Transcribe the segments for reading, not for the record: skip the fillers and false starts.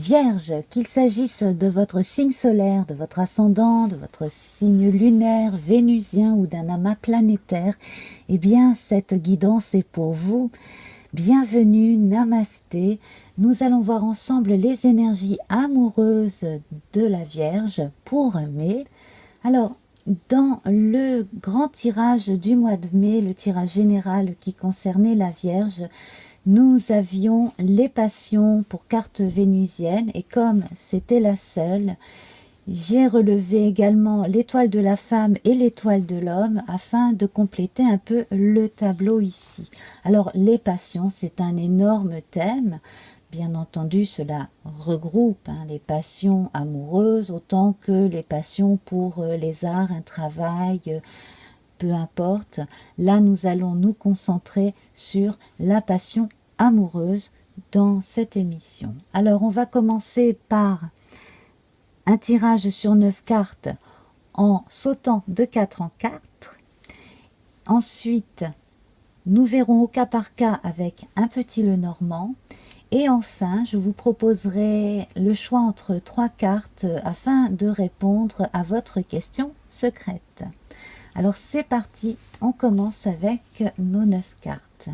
Vierge, qu'il s'agisse de votre signe solaire, de votre ascendant, de votre signe lunaire, vénusien ou d'un amas planétaire, eh bien cette guidance est pour vous. Bienvenue, namasté. Nous allons voir ensemble les énergies amoureuses de la Vierge pour mai. Alors, dans le grand tirage du mois de mai, le tirage général qui concernait la Vierge, nous avions les passions pour carte vénusienne et comme c'était la seule, j'ai relevé également l'étoile de la femme et l'étoile de l'homme afin de compléter un peu le tableau ici. Alors les passions, c'est un énorme thème. Bien entendu, cela regroupe les passions amoureuses autant que les passions pour les arts, un travail, peu importe. Là, nous allons nous concentrer sur la passion amoureuse dans cette émission. Alors, on va commencer par un tirage sur 9 cartes en sautant de 4 en 4. Ensuite, nous verrons au cas par cas avec un petit Lenormand. Et enfin, je vous proposerai le choix entre 3 cartes afin de répondre à votre question secrète. Alors c'est parti, on commence avec nos 9 cartes.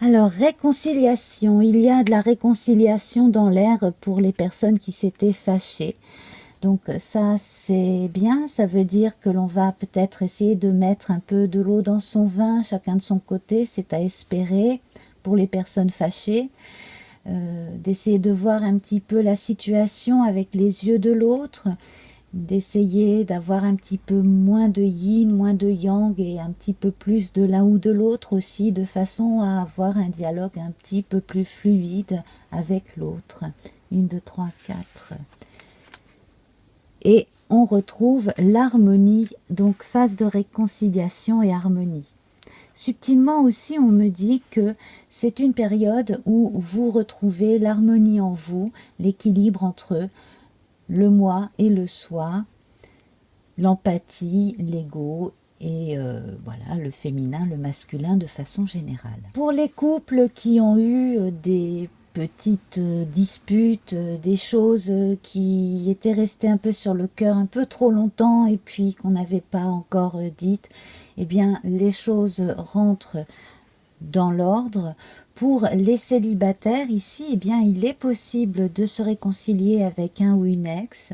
Alors, réconciliation, il y a de la réconciliation dans l'air pour les personnes qui s'étaient fâchées. Donc ça c'est bien, ça veut dire que l'on va peut-être essayer de mettre un peu de l'eau dans son vin, chacun de son côté, c'est à espérer pour les personnes fâchées. D'essayer de voir un petit peu la situation avec les yeux de l'autre, d'essayer d'avoir un petit peu moins de yin, moins de yang et un petit peu plus de l'un ou de l'autre aussi, de façon à avoir un dialogue un petit peu plus fluide avec l'autre. 1, 2, 3, 4. Et on retrouve l'harmonie, donc phase de réconciliation et harmonie. Subtilement aussi, on me dit que c'est une période où vous retrouvez l'harmonie en vous, l'équilibre entre le moi et le soi, l'empathie, l'ego et voilà, le féminin, le masculin de façon générale. Pour les couples qui ont eu des petites disputes, des choses qui étaient restées un peu sur le cœur un peu trop longtemps et puis qu'on n'avait pas encore dites, eh bien les choses rentrent dans l'ordre. Pour les célibataires, ici, eh bien, il est possible de se réconcilier avec un ou une ex.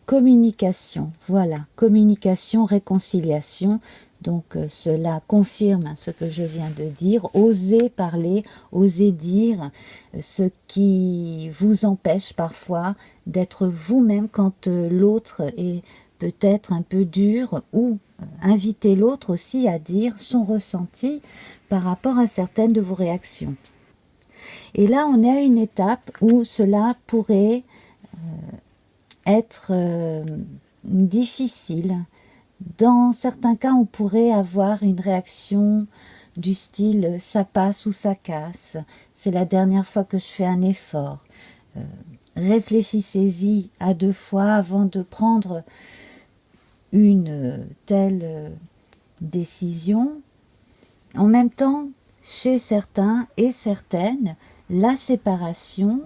Communication, voilà, communication, réconciliation. Donc cela confirme ce que je viens de dire. Osez parler, osez dire ce qui vous empêche parfois d'être vous-même quand l'autre est peut-être un peu dur, ou inviter l'autre aussi à dire son ressenti par rapport à certaines de vos réactions. Et là, on est à une étape où cela pourrait être difficile. Dans certains cas, on pourrait avoir une réaction du style « ça passe » ou « ça casse ». C'est la dernière fois que je fais un effort. Réfléchissez-y à 2 fois avant de prendre une telle décision. En même temps, chez certains et certaines, la séparation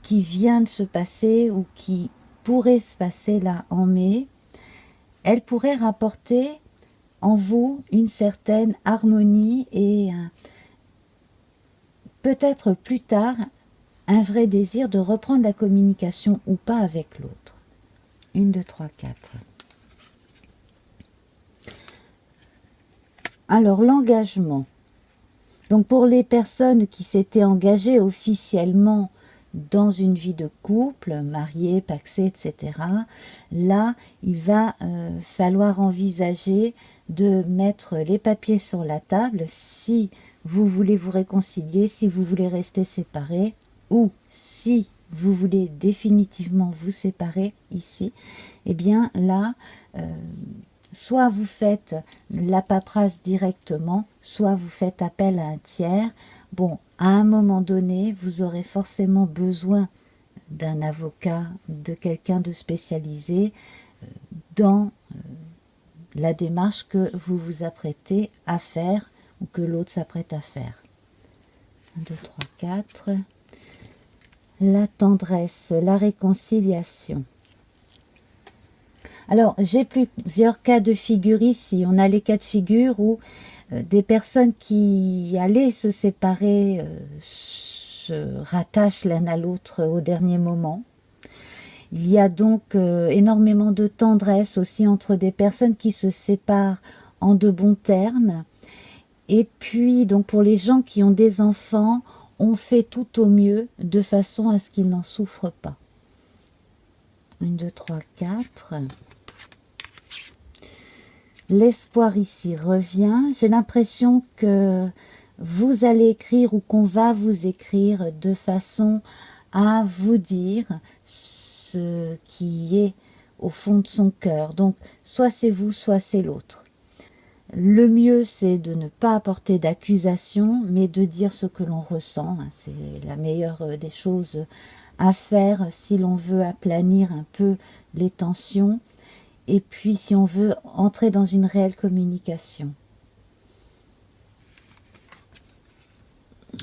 qui vient de se passer ou qui pourrait se passer là en mai, elle pourrait rapporter en vous une certaine harmonie et peut-être plus tard un vrai désir de reprendre la communication ou pas avec l'autre. 1, 2, 3, 4. Alors, l'engagement. Donc, pour les personnes qui s'étaient engagées officiellement dans une vie de couple, mariés, pacsés, etc., là, il va falloir envisager de mettre les papiers sur la table si vous voulez vous réconcilier, si vous voulez rester séparés, ou si vous voulez définitivement vous séparer ici, eh bien là, soit vous faites la paperasse directement, soit vous faites appel à un tiers. Bon, à un moment donné, vous aurez forcément besoin d'un avocat, de quelqu'un de spécialisé dans la démarche que vous vous apprêtez à faire ou que l'autre s'apprête à faire. 1, 2, 3, 4. La tendresse, la réconciliation. Alors, j'ai plusieurs cas de figure ici. On a les cas de figure où des personnes qui allaient se séparer se rattachent l'un à l'autre au dernier moment. Il y a donc énormément de tendresse aussi entre des personnes qui se séparent en de bons termes. Et puis, donc pour les gens qui ont des enfants, on fait tout au mieux de façon à ce qu'ils n'en souffrent pas. 1, 2, 3, 4. L'espoir ici revient. J'ai l'impression que vous allez écrire ou qu'on va vous écrire de façon à vous dire ce qui est au fond de son cœur. Donc, soit c'est vous, soit c'est l'autre. Le mieux, c'est de ne pas apporter d'accusation, mais de dire ce que l'on ressent. C'est la meilleure des choses à faire si l'on veut aplanir un peu les tensions. Et puis, si on veut entrer dans une réelle communication.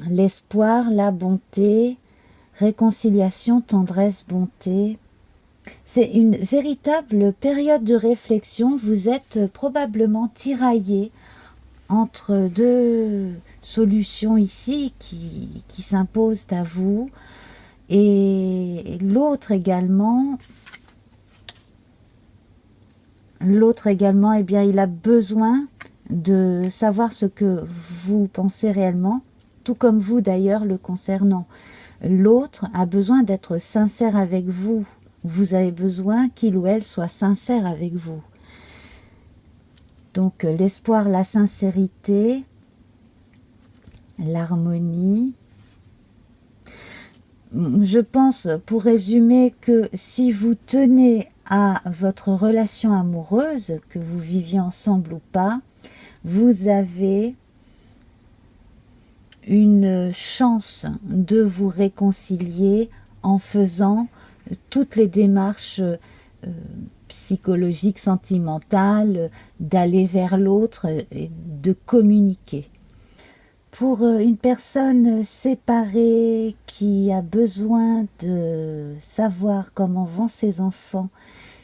L'espoir, la bonté, réconciliation, tendresse, bonté. C'est une véritable période de réflexion. Vous êtes probablement tiraillé entre deux solutions ici qui s'imposent à vous. Et l'autre également, eh bien, il a besoin de savoir ce que vous pensez réellement, tout comme vous d'ailleurs le concernant. L'autre a besoin d'être sincère avec vous. Vous avez besoin qu'il ou elle soit sincère avec vous. Donc l'espoir, la sincérité, l'harmonie. Je pense, pour résumer, que si vous tenez à votre relation amoureuse, que vous viviez ensemble ou pas, vous avez une chance de vous réconcilier en faisant toutes les démarches psychologiques, sentimentales, d'aller vers l'autre et de communiquer. Pour une personne séparée qui a besoin de savoir comment vont ses enfants,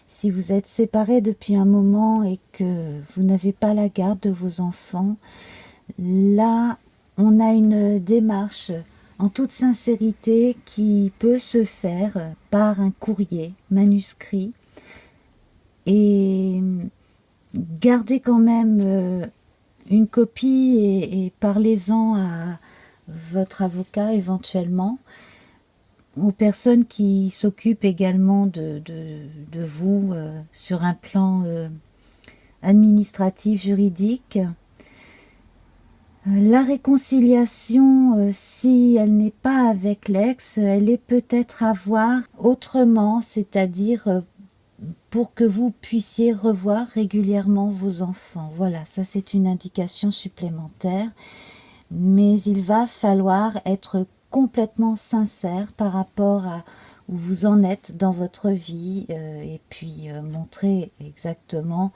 si vous êtes séparés depuis un moment et que vous n'avez pas la garde de vos enfants, là, on a une démarche en toute sincérité qui peut se faire par un courrier manuscrit et gardez quand même une copie et parlez-en à votre avocat éventuellement, aux personnes qui s'occupent également de vous sur un plan administratif, juridique. La réconciliation, si elle n'est pas avec l'ex, elle est peut-être à voir autrement, c'est-à-dire pour que vous puissiez revoir régulièrement vos enfants. Voilà, ça c'est une indication supplémentaire. Mais il va falloir être complètement sincère par rapport à où vous en êtes dans votre vie et puis montrer exactement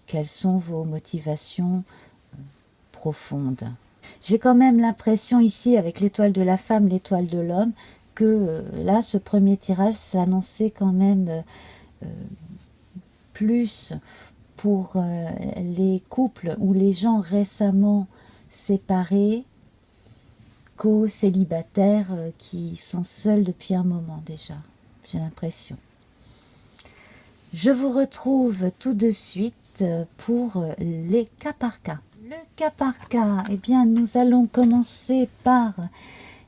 quelles sont vos motivations profonde. J'ai quand même l'impression ici, avec l'étoile de la femme, l'étoile de l'homme, que là, ce premier tirage s'annonçait quand même plus pour les couples ou les gens récemment séparés qu'aux célibataires qui sont seuls depuis un moment déjà. J'ai l'impression. Je vous retrouve tout de suite pour les cas par cas. Le cas par cas, eh bien, nous allons commencer par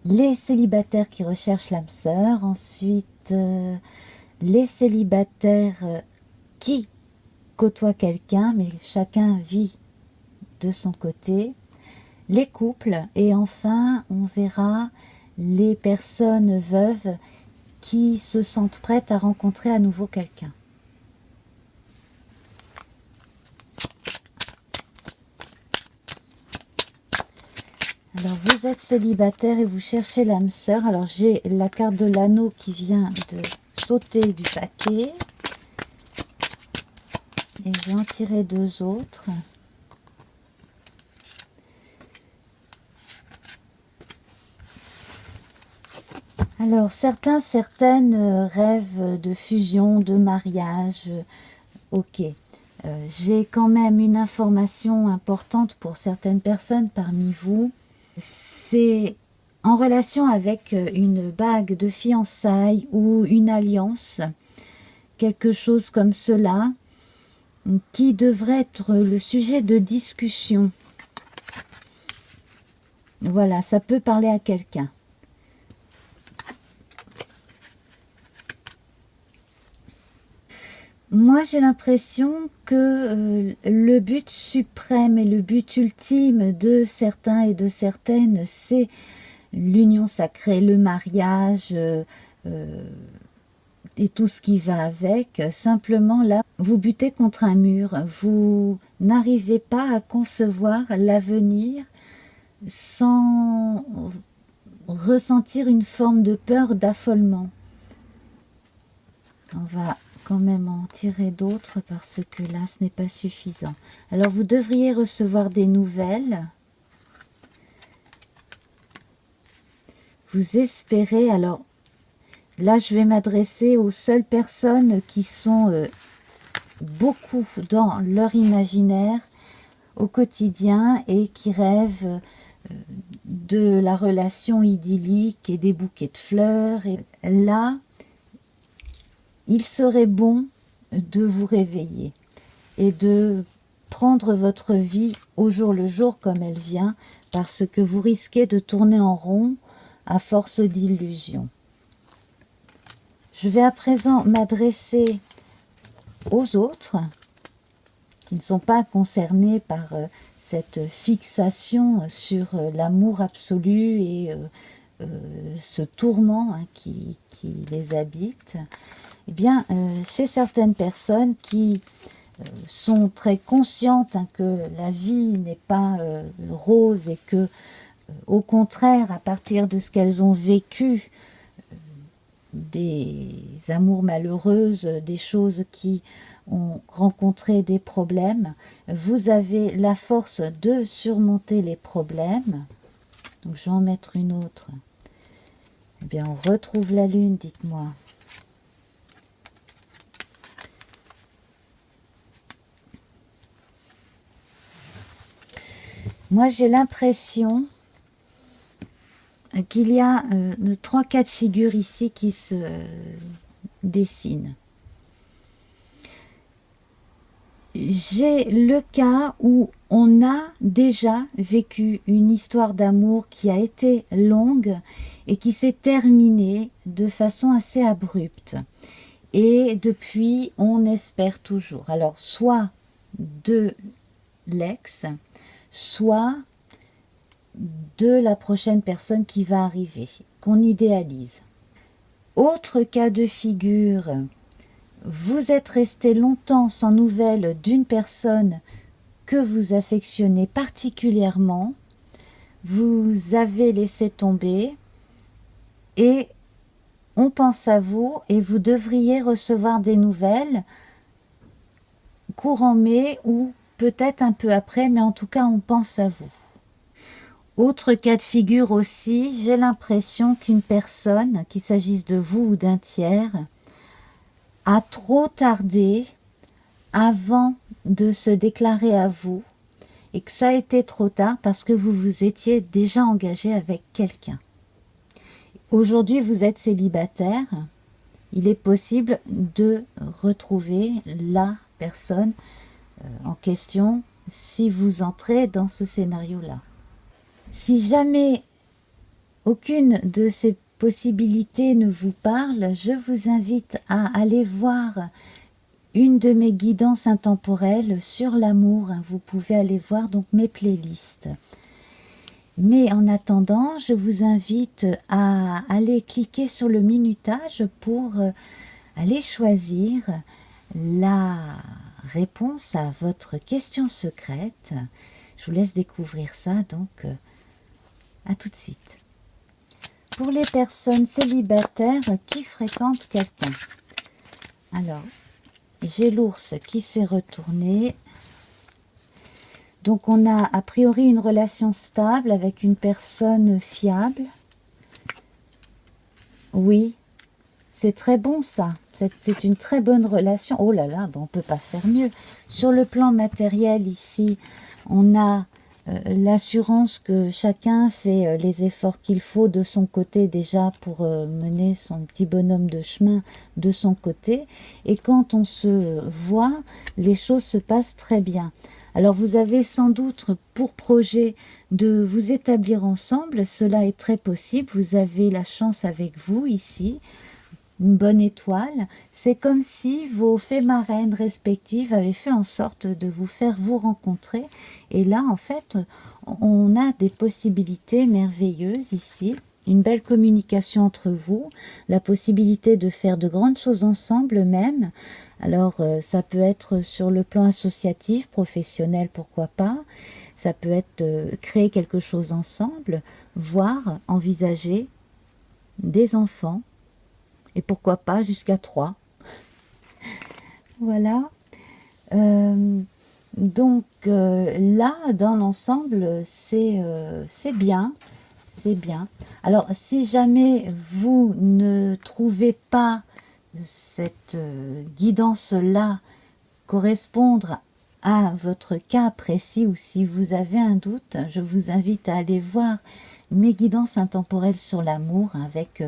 les célibataires qui recherchent l'âme sœur, ensuite les célibataires qui côtoient quelqu'un, mais chacun vit de son côté, les couples, et enfin, on verra les personnes veuves qui se sentent prêtes à rencontrer à nouveau quelqu'un. Alors, vous êtes célibataire et vous cherchez l'âme sœur. Alors, j'ai la carte de l'anneau qui vient de sauter du paquet. Et je vais en tirer deux autres. Alors, certaines rêvent de fusion, de mariage. Ok. J'ai quand même une information importante pour certaines personnes parmi vous. C'est en relation avec une bague de fiançailles ou une alliance, quelque chose comme cela, qui devrait être le sujet de discussion. Voilà, ça peut parler à quelqu'un. Moi, j'ai l'impression que le but suprême et le but ultime de certains et de certaines, c'est l'union sacrée, le mariage et tout ce qui va avec. Simplement, là, vous butez contre un mur. Vous n'arrivez pas à concevoir l'avenir sans ressentir une forme de peur, d'affolement. On va quand même en tirer d'autres parce que là ce n'est pas suffisant. Alors vous devriez recevoir des nouvelles. Vous espérez, alors là je vais m'adresser aux seules personnes qui sont beaucoup dans leur imaginaire au quotidien et qui rêvent de la relation idyllique et des bouquets de fleurs. Et là, il serait bon de vous réveiller et de prendre votre vie au jour le jour comme elle vient, parce que vous risquez de tourner en rond à force d'illusions. Je vais à présent m'adresser aux autres qui ne sont pas concernés par cette fixation sur l'amour absolu et ce tourment qui les habite. Eh bien, chez certaines personnes qui sont très conscientes que la vie n'est pas rose et que, au contraire, à partir de ce qu'elles ont vécu, des amours malheureuses, des choses qui ont rencontré des problèmes, vous avez la force de surmonter les problèmes. Donc, je vais en mettre une autre. Eh bien, on retrouve la lune, dites-moi. Moi, j'ai l'impression qu'il y a 3 cas de figure ici qui se dessinent. J'ai le cas où on a déjà vécu une histoire d'amour qui a été longue et qui s'est terminée de façon assez abrupte. Et depuis, on espère toujours. Alors, soit de l'ex, soit de la prochaine personne qui va arriver, qu'on idéalise. Autre cas de figure, vous êtes resté longtemps sans nouvelles d'une personne que vous affectionnez particulièrement, vous avez laissé tomber et on pense à vous et vous devriez recevoir des nouvelles courant mai ou peut-être un peu après, mais en tout cas on pense à vous. Autre cas de figure aussi, j'ai l'impression qu'une personne, qu'il s'agisse de vous ou d'un tiers, a trop tardé avant de se déclarer à vous et que ça a été trop tard parce que vous vous étiez déjà engagé avec quelqu'un. Aujourd'hui, vous êtes célibataire, il est possible de retrouver la personne en question si vous entrez dans ce scénario-là. Si jamais aucune de ces possibilités ne vous parle, je vous invite à aller voir une de mes guidances intemporelles sur l'amour. Vous pouvez aller voir donc mes playlists. Mais en attendant, je vous invite à aller cliquer sur le minutage pour aller choisir la réponse à votre question secrète. Je vous laisse découvrir ça, donc à tout de suite. Pour les personnes célibataires qui fréquentent quelqu'un. Alors, j'ai l'ours qui s'est retourné. Donc on a a priori une relation stable avec une personne fiable. Oui, c'est très bon ça. C'est une très bonne relation. Oh là là, ben, on ne peut pas faire mieux. Sur le plan matériel ici, on a l'assurance que chacun fait les efforts qu'il faut de son côté déjà pour mener son petit bonhomme de chemin de son côté. Et quand on se voit, les choses se passent très bien. Alors vous avez sans doute pour projet de vous établir ensemble, cela est très possible, vous avez la chance avec vous ici, une bonne étoile, c'est comme si vos fées marraines respectives avaient fait en sorte de vous faire vous rencontrer, et là en fait on a des possibilités merveilleuses ici, une belle communication entre vous, la possibilité de faire de grandes choses ensemble même. Alors ça peut être sur le plan associatif, professionnel, pourquoi pas, ça peut être créer quelque chose ensemble, voire envisager des enfants, et pourquoi pas jusqu'à 3. Voilà. Donc là, dans l'ensemble, c'est bien. C'est bien. Alors, si jamais vous ne trouvez pas cette guidance-là correspondre à votre cas précis, ou si vous avez un doute, je vous invite à aller voir mes guidances intemporelles sur l'amour avec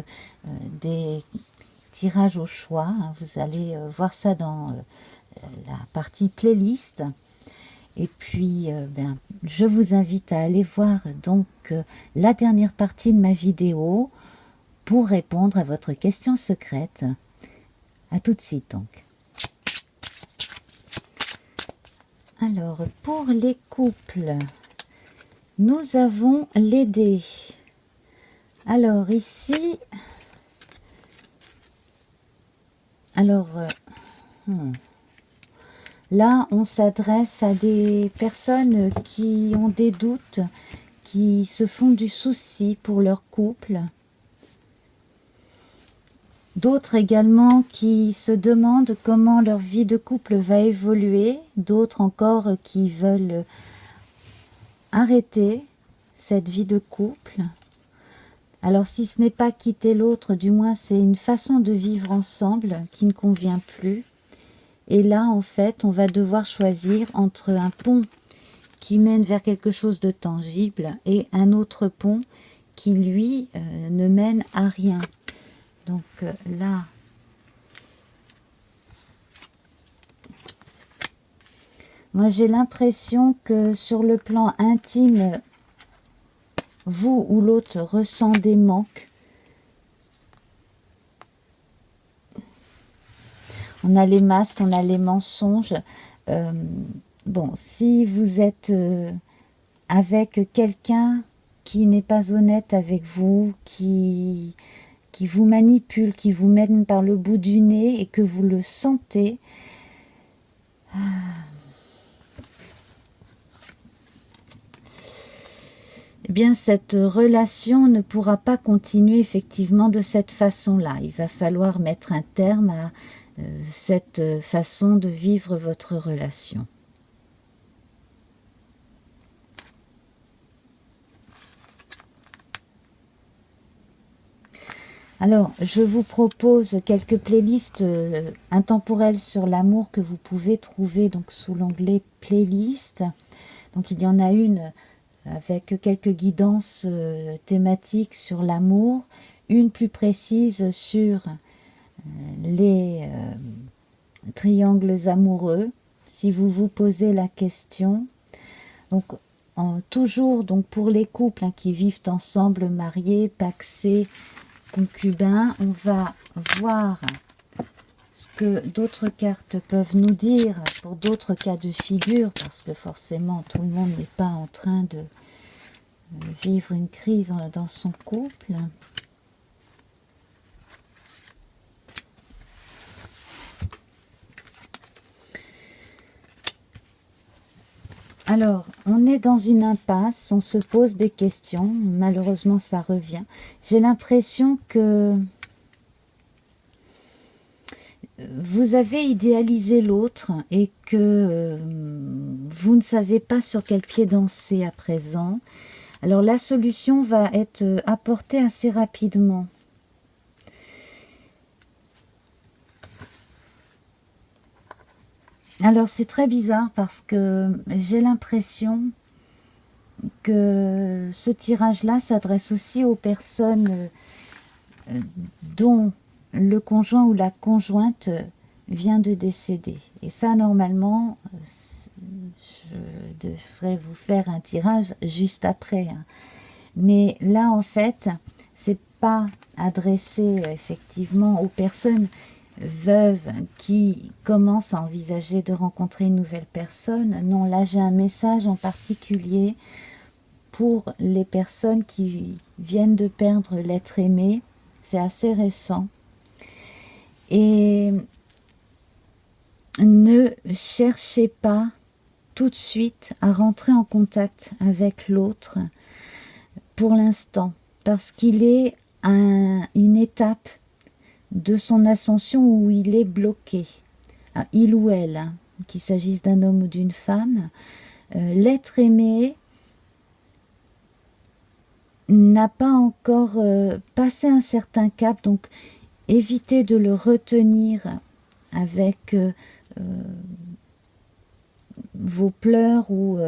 des tirages au choix. Vous allez voir ça dans la partie playlist. Et puis, je vous invite à aller voir donc la dernière partie de ma vidéo pour répondre à votre question secrète. À tout de suite donc. Alors, pour les couples, nous avons les dés. Alors ici, là, on s'adresse à des personnes qui ont des doutes, qui se font du souci pour leur couple. D'autres également qui se demandent comment leur vie de couple va évoluer. D'autres encore qui veulent arrêter cette vie de couple. Alors si ce n'est pas quitter l'autre, du moins c'est une façon de vivre ensemble qui ne convient plus. Et là, en fait, on va devoir choisir entre un pont qui mène vers quelque chose de tangible et un autre pont qui, lui, ne mène à rien. Donc là, moi j'ai l'impression que sur le plan intime, vous ou l'autre ressent des manques. On a les masques, on a les mensonges. Bon, si vous êtes avec quelqu'un qui n'est pas honnête avec vous, qui vous manipule, qui vous mène par le bout du nez et que vous le sentez, eh bien cette relation ne pourra pas continuer effectivement de cette façon-là. Il va falloir mettre un terme à cette façon de vivre votre relation. Alors, je vous propose quelques playlists intemporelles sur l'amour que vous pouvez trouver donc sous l'onglet playlist. Donc, il y en a une avec quelques guidances thématiques sur l'amour, une plus précise sur les triangles amoureux, si vous vous posez la question. Donc, toujours donc pour les couples qui vivent ensemble, mariés, pacsés, concubins, on va voir ce que d'autres cartes peuvent nous dire pour d'autres cas de figure, parce que forcément tout le monde n'est pas en train de vivre une crise dans son couple. Alors, on est dans une impasse, on se pose des questions, malheureusement ça revient. J'ai l'impression que vous avez idéalisé l'autre et que vous ne savez pas sur quel pied danser à présent. Alors la solution va être apportée assez rapidement. Alors c'est très bizarre parce que j'ai l'impression que ce tirage-là s'adresse aussi aux personnes dont le conjoint ou la conjointe vient de décéder. Et ça, normalement, je devrais vous faire un tirage juste après. Mais là, en fait, c'est pas adressé effectivement aux personnes veuves qui commencent à envisager de rencontrer une nouvelle personne. Non, là, j'ai un message en particulier pour les personnes qui viennent de perdre l'être aimé. C'est assez récent. Et ne cherchez pas tout de suite à rentrer en contact avec l'autre pour l'instant, parce qu'il est à une étape de son ascension où il est bloqué. Il ou elle, qu'il s'agisse d'un homme ou d'une femme, l'être aimé n'a pas encore passé un certain cap, donc évitez de le retenir avec vos pleurs ou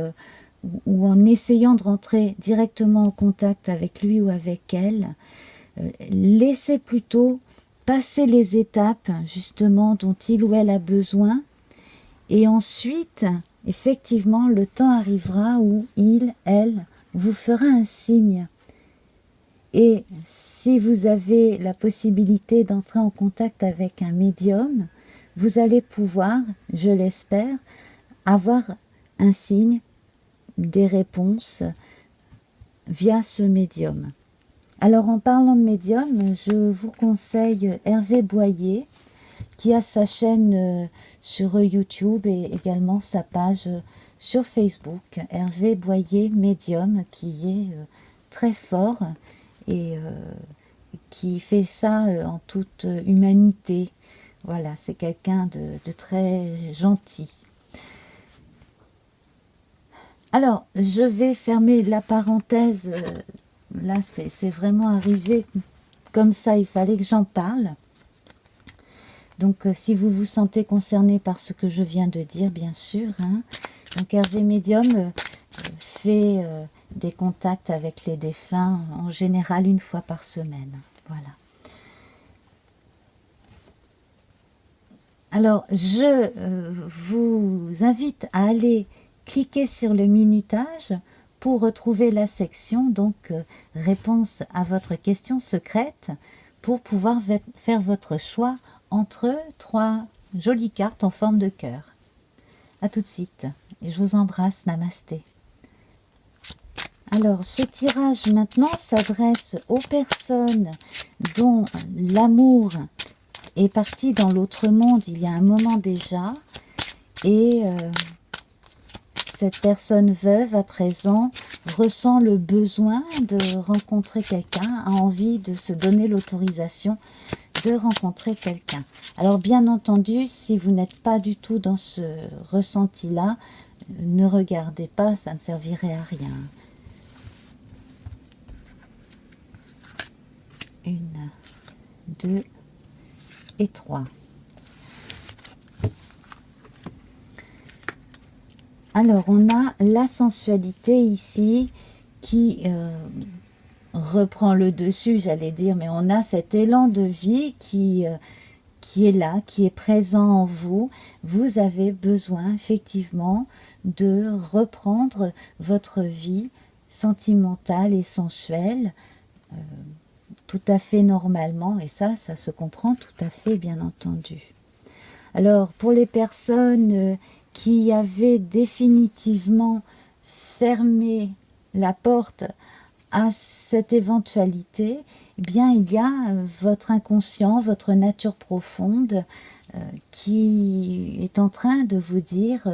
en essayant de rentrer directement en contact avec lui ou avec elle. Laissez plutôt passer les étapes justement dont il ou elle a besoin, et ensuite effectivement le temps arrivera où il, elle vous fera un signe. Et si vous avez la possibilité d'entrer en contact avec un médium, vous allez pouvoir, je l'espère, avoir un signe, des réponses via ce médium. Alors en parlant de médium, je vous conseille Hervé Boyer, qui a sa chaîne sur YouTube et également sa page sur Facebook, Hervé Boyer Médium, qui est très fort et qui fait ça en toute humanité. Voilà, c'est quelqu'un de très gentil. Alors, je vais fermer la parenthèse. Là, c'est vraiment arrivé comme ça, il fallait que j'en parle. Donc, si vous vous sentez concerné par ce que je viens de dire, bien sûr. Donc, Hervé Médium fait des contacts avec les défunts, en général une fois par semaine. Voilà. Alors, je vous invite à aller cliquer sur le minutage pour retrouver la section, donc réponse à votre question secrète, pour pouvoir faire votre choix entre 3 jolies cartes en forme de cœur. À tout de suite. Je vous embrasse. Namasté. Alors, ce tirage maintenant s'adresse aux personnes dont l'amour est parti dans l'autre monde il y a un moment déjà, et cette personne veuve à présent ressent le besoin de rencontrer quelqu'un, a envie de se donner l'autorisation de rencontrer quelqu'un. Alors bien entendu, si vous n'êtes pas du tout dans ce ressenti-là, ne regardez pas, ça ne servirait à rien. 1, 2 et 3. Alors, on a la sensualité ici qui reprend le dessus, j'allais dire, mais on a cet élan de vie qui est là, qui est présent en vous. Vous avez besoin effectivement de reprendre votre vie sentimentale et sensuelle tout à fait normalement, et ça se comprend tout à fait, bien entendu. Alors, pour les personnes qui avaient définitivement fermé la porte à cette éventualité, eh bien, il y a votre inconscient, votre nature profonde qui est en train de vous dire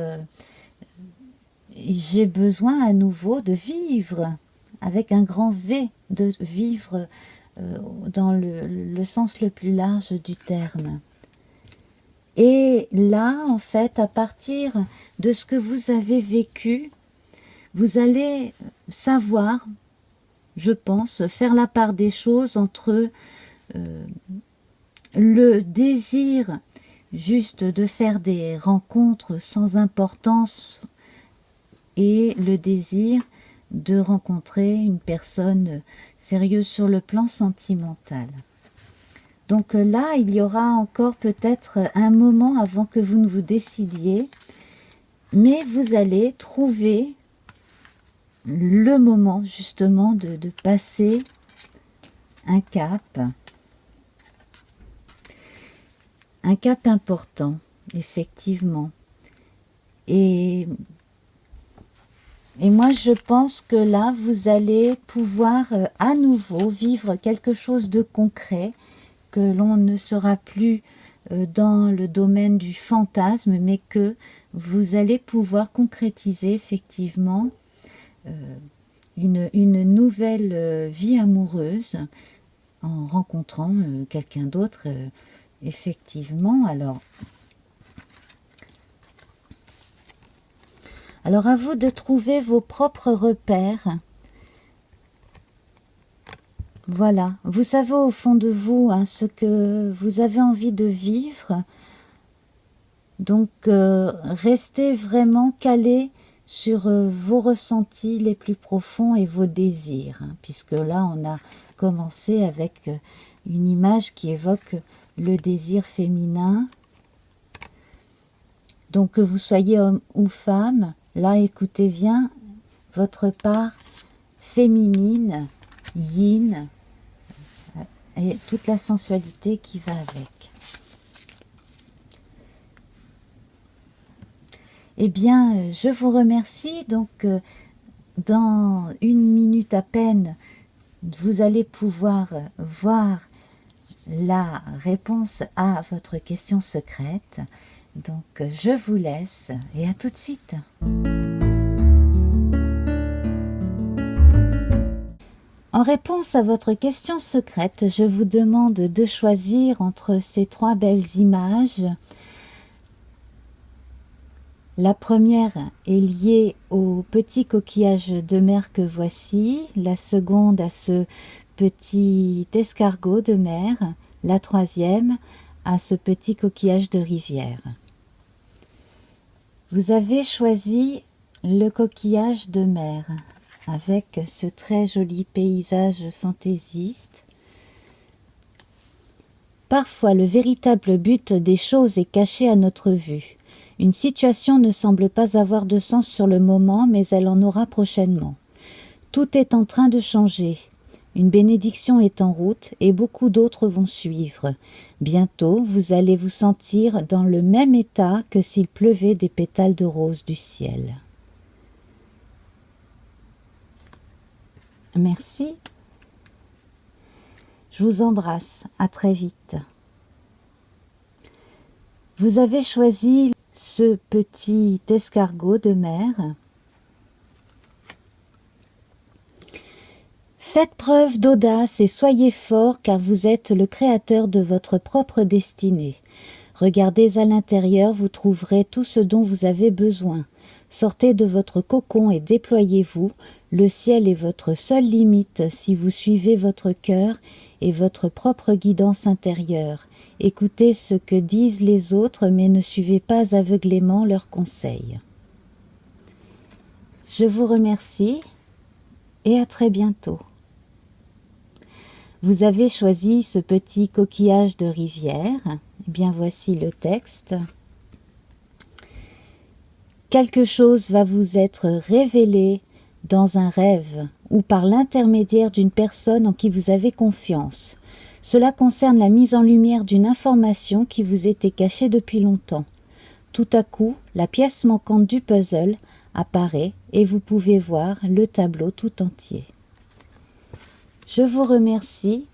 j'ai besoin à nouveau de vivre, avec un grand V, de vivre dans le sens le plus large du terme. Et là, en fait, à partir de ce que vous avez vécu, vous allez savoir, je pense, faire la part des choses entre le désir juste de faire des rencontres sans importance et le désir de rencontrer une personne sérieuse sur le plan sentimental. Donc là, il y aura encore peut-être un moment avant que vous ne vous décidiez, mais vous allez trouver le moment justement de passer un cap important, effectivement. Et moi, je pense que là, vous allez pouvoir à nouveau vivre quelque chose de concret, que l'on ne sera plus dans le domaine du fantasme, mais que vous allez pouvoir concrétiser effectivement une nouvelle vie amoureuse en rencontrant quelqu'un d'autre, effectivement. Alors à vous de trouver vos propres repères. Voilà, vous savez au fond de vous ce que vous avez envie de vivre. Donc restez vraiment calé sur vos ressentis les plus profonds et vos désirs, puisque là on a commencé avec une image qui évoque le désir féminin. Donc que vous soyez homme ou femme, là écoutez bien votre part féminine, yin, et toute la sensualité qui va avec. Eh bien, je vous remercie. Donc, dans 1 minute à peine, vous allez pouvoir voir la réponse à votre question secrète. Donc, je vous laisse et à tout de suite. En réponse à votre question secrète, je vous demande de choisir entre ces 3 belles images. La première est liée au petit coquillage de mer que voici, la seconde à ce petit escargot de mer, la troisième à ce petit coquillage de rivière. Vous avez choisi le coquillage de mer avec ce très joli paysage fantaisiste. Parfois, le véritable but des choses est caché à notre vue. Une situation ne semble pas avoir de sens sur le moment, mais elle en aura prochainement. Tout est en train de changer. Une bénédiction est en route et beaucoup d'autres vont suivre. Bientôt, vous allez vous sentir dans le même état que s'il pleuvait des pétales de rose du ciel. Merci. Je vous embrasse. À très vite. Vous avez choisi ce petit escargot de mer. Faites preuve d'audace et soyez fort car vous êtes le créateur de votre propre destinée. Regardez à l'intérieur, vous trouverez tout ce dont vous avez besoin. Sortez de votre cocon et déployez-vous. Le ciel est votre seule limite si vous suivez votre cœur et votre propre guidance intérieure. Écoutez ce que disent les autres, mais ne suivez pas aveuglément leurs conseils. Je vous remercie et à très bientôt. Vous avez choisi ce petit coquillage de rivière. Eh bien, voici le texte. Quelque chose va vous être révélé dans un rêve ou par l'intermédiaire d'une personne en qui vous avez confiance. Cela concerne la mise en lumière d'une information qui vous était cachée depuis longtemps. Tout à coup, la pièce manquante du puzzle apparaît et vous pouvez voir le tableau tout entier. Je vous remercie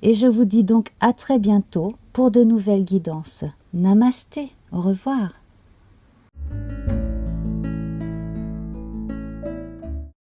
et je vous dis donc à très bientôt pour de nouvelles guidances. Namasté, au revoir.